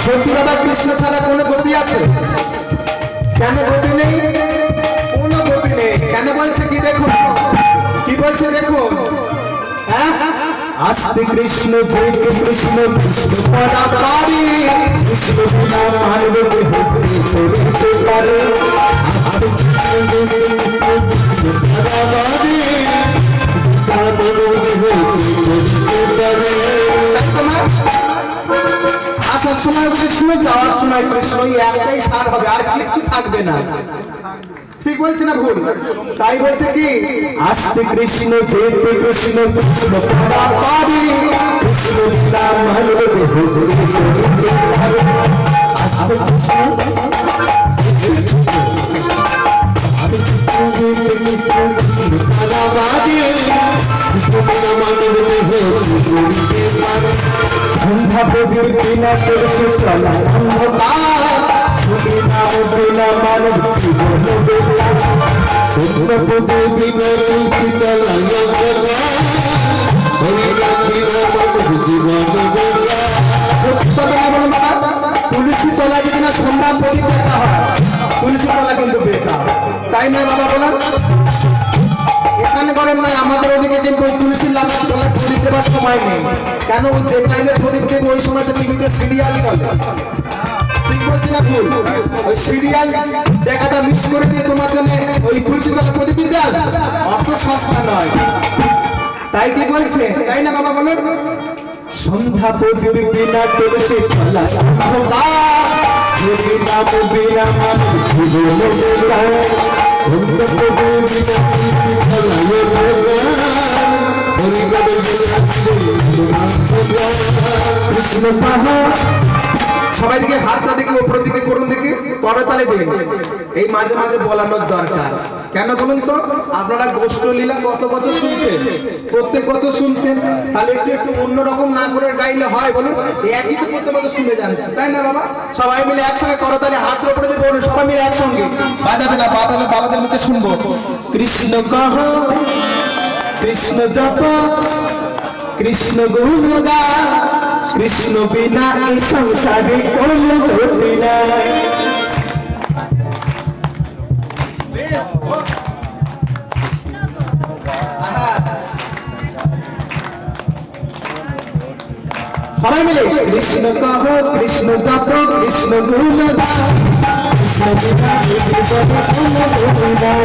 সত্যি বাবা কৃষ্ণ ছাড়া কোনো গতি আছে? কেন গতি নেই? কোনো গতি নেই। কেন বলছে কি দেখুন, কি বলছে দেখুন। হ্যাঁ, আস্তে কৃষ্ণ জয় কৃষ্ণ কৃষ্ণ পরাবারি কৃষ্ণ বিনা মানব হতে চলতে পারে। আসার সময় কৃষ্ণ, যাওয়ার সময় কৃষ্ণ, একটাই সার হবে, আর কিচ্ছু থাকবে না। ঠিক বলছে না ভুল? তাই বলছে কি আস্তে কৃষ্ণ জয় কৃষ্ণ কৃষ্ণ পরাবারি কৃষ্ণ বিনা মানব হতে চলতে পারে। আস্তে সন্ধ্যা প্রদীপ বিনা করছে চলা অন্ধকার বিনা বিনা মানব জীবন বেকার। সন্ধ্যা প্রদীপ বিনা তুলসী তলা তুলসী তলা যদি না সন্ধ্যা প্রদীপ দেখা হয়, তুলসী তলা কিন্তু বেকার, তাই না বাবা বলেন? এখানে করেন নয়, আমাদের ওদিকে কিন্তু ওই তুলসী লাগার তলায় প্রদীপ দেওয়ার সময় নেই। কেন? যে টাইমে প্রদীপ দেবে ওই সময় তো টিভিতে সিরিয়াল চলে। ঠিক বলছি না ভুল? ওই সিরিয়াল দেখাটা মিস করে দিয়ে তোমার জন্য ওই তুলসী তলা প্রদীপ দিতে আসে, অত সস্তা নয়। তাই কি বলছে? তাই না বাবা বলেন? সন্ধ্যা প্রদীপ বিনা তুলসী তলা বিনা মানব জীবন বেকার। কৃষ্ণ পাহাড় সবাই দিকে হাতটা দিকে উপরের দিকে করুন, দিকে করতালে দিন। এই মাঝে মাঝে বলানোর দরকার। কেন বলুন তো? আপনারা গোষ্ঠ লীলা কত বছর শুনছেন, প্রত্যেক বছর শুনছেন, তাহলে একটু একটু অন্যরকম না করে গাইলে হয় বলুন? একই তো প্রত্যেক বছর শুনে যাচ্ছে, তাই না বাবা? সবাই মিলে একসঙ্গে করতালে হাতের উপরে দিয়ে বলুন, সবাই মিলে একসঙ্গে বাজাবে না, বাবাদের মুখে শুনবো। কৃষ্ণ কহ কৃষ্ণ জপ কৃষ্ণ গুণ গা কৃষ্ণ বিনা এই সংসারে কোনো গতি নাই। সবাই মিলে কৃষ্ণ কহ কৃষ্ণ জপ কৃষ্ণ গুণ গা কৃষ্ণ বিনা এই জীবনে কোনো গতি নাই।